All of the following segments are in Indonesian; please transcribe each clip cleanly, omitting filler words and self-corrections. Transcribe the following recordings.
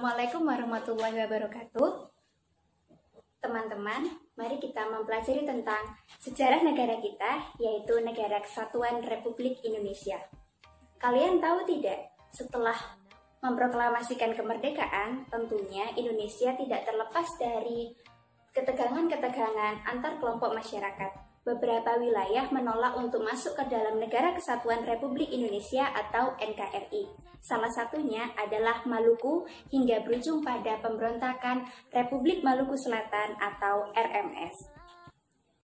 Assalamualaikum warahmatullahi wabarakatuh. Teman-teman, mari kita mempelajari tentang sejarah negara kita, yaitu Negara Kesatuan Republik Indonesia. Kalian tahu tidak, setelah memproklamasikan kemerdekaan, tentunya Indonesia tidak terlepas dari ketegangan-ketegangan antar kelompok masyarakat. Beberapa wilayah menolak untuk masuk ke dalam Negara Kesatuan Republik Indonesia atau NKRI. Salah satunya adalah Maluku hingga berujung pada pemberontakan Republik Maluku Selatan atau RMS.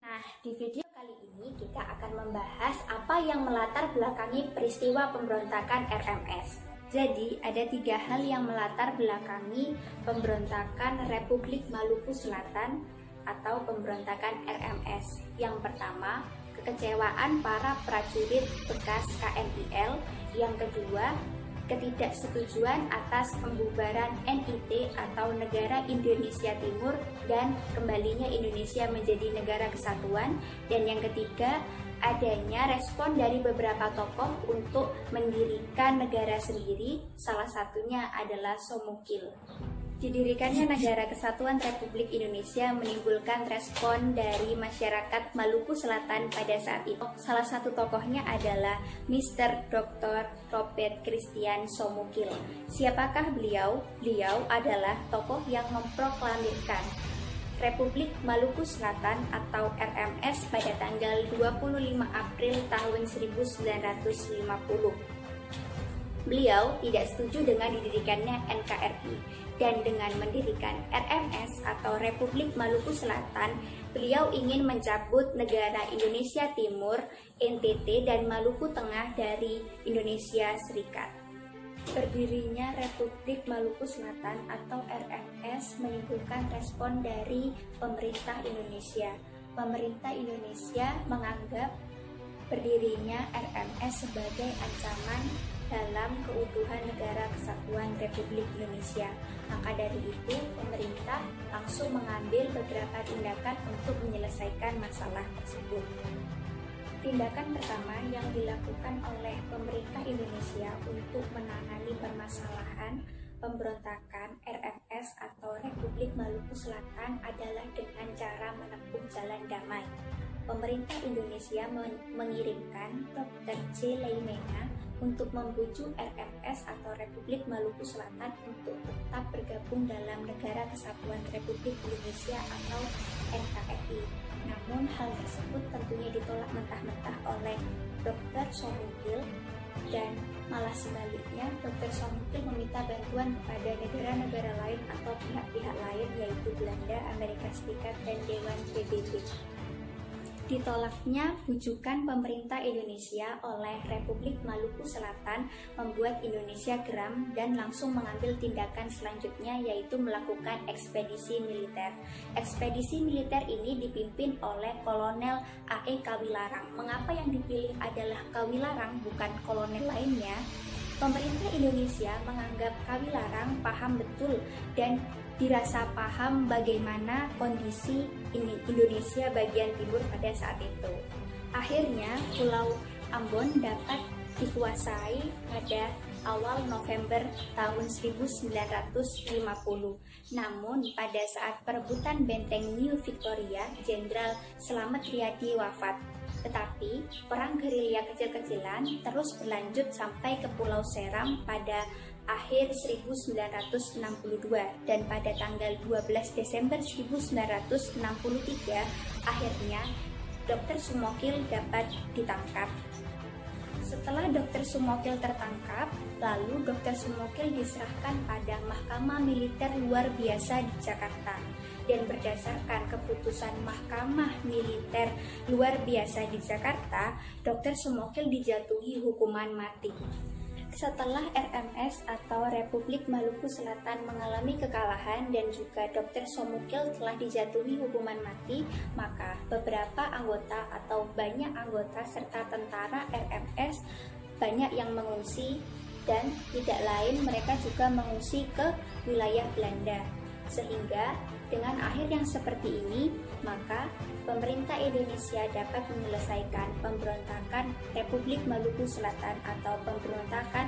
Nah, di video kali ini kita akan membahas apa yang melatar belakangi peristiwa pemberontakan RMS. Jadi, ada 3 hal yang melatar belakangi pemberontakan Republik Maluku Selatan atau pemberontakan RMS. Yang pertama, kekecewaan para prajurit bekas KMIL. Yang kedua, ketidaksetujuan atas pembubaran NIT atau Negara Indonesia Timur dan kembalinya Indonesia menjadi negara kesatuan. Dan yang ketiga, adanya respon dari beberapa tokoh untuk mendirikan negara sendiri, salah satunya adalah Somukil. Didirikannya Negara Kesatuan Republik Indonesia menimbulkan respon dari masyarakat Maluku Selatan pada saat itu. Salah satu tokohnya adalah Mr. Dr. Robert Christian Somukil. Siapakah beliau? Beliau adalah tokoh yang memproklamirkan Republik Maluku Selatan atau RMS pada tanggal 25 April tahun 1950. Beliau tidak setuju dengan didirikannya NKRI, dan dengan mendirikan RMS atau Republik Maluku Selatan, beliau ingin mencabut negara Indonesia Timur, NTT, dan Maluku Tengah dari Indonesia Serikat. Berdirinya Republik Maluku Selatan atau RMS menimbulkan respon dari pemerintah Indonesia. Pemerintah Indonesia menganggap berdirinya RMS sebagai ancaman dalam keutuhan Negara Kesatuan Republik Indonesia. Maka dari itu, pemerintah langsung mengambil beberapa tindakan untuk menyelesaikan masalah tersebut. Tindakan pertama yang dilakukan oleh pemerintah Indonesia untuk menangani permasalahan pemberontakan RMS atau Republik Maluku Selatan adalah dengan cara menempuh jalan damai. Pemerintah Indonesia mengirimkan Dr. J. Leimena untuk membujuk RMS atau Republik Maluku Selatan untuk tetap bergabung dalam Negara Kesatuan Republik Indonesia atau NKRI. Namun hal tersebut tentunya ditolak mentah-mentah oleh Dr. Somukil, dan malah sebaliknya Dr. Somukil meminta bantuan kepada negara-negara lain atau pihak-pihak lain, yaitu Belanda, Amerika Serikat, dan Dewan PBB. Ditolaknya bujukan pemerintah Indonesia oleh Republik Maluku Selatan membuat Indonesia geram dan langsung mengambil tindakan selanjutnya, yaitu melakukan ekspedisi militer. Ekspedisi militer ini dipimpin oleh Kolonel A.E. Kawilarang. Mengapa yang dipilih adalah Kawilarang bukan kolonel lainnya? Pemerintah Indonesia menganggap Kawilarang paham betul dan dirasa paham bagaimana kondisi Indonesia bagian timur pada saat itu. Akhirnya Pulau Ambon dapat dikuasai pada awal November tahun 1950. Namun pada saat perebutan benteng New Victoria, Jenderal Slamet Riyadi wafat. Tetapi perang gerilya kecil-kecilan terus berlanjut sampai ke Pulau Seram pada akhir 1962, dan pada tanggal 12 Desember 1963 akhirnya Dr. Somukil dapat ditangkap. Setelah Dr. Somukil tertangkap, lalu Dr. Somukil diserahkan pada Mahkamah Militer Luar Biasa di Jakarta, dan berdasarkan keputusan Mahkamah Militer Luar Biasa di Jakarta, Dr. Somukil dijatuhi hukuman mati. Setelah RMS atau Republik Maluku Selatan mengalami kekalahan dan juga Dr. Somukil telah dijatuhi hukuman mati, maka beberapa anggota atau banyak anggota serta tentara RMS banyak yang mengungsi, dan tidak lain mereka juga mengungsi ke wilayah Belanda. Sehingga dengan akhir yang seperti ini, maka pemerintah Indonesia dapat menyelesaikan pemberontakan Republik Maluku Selatan atau pemberontakan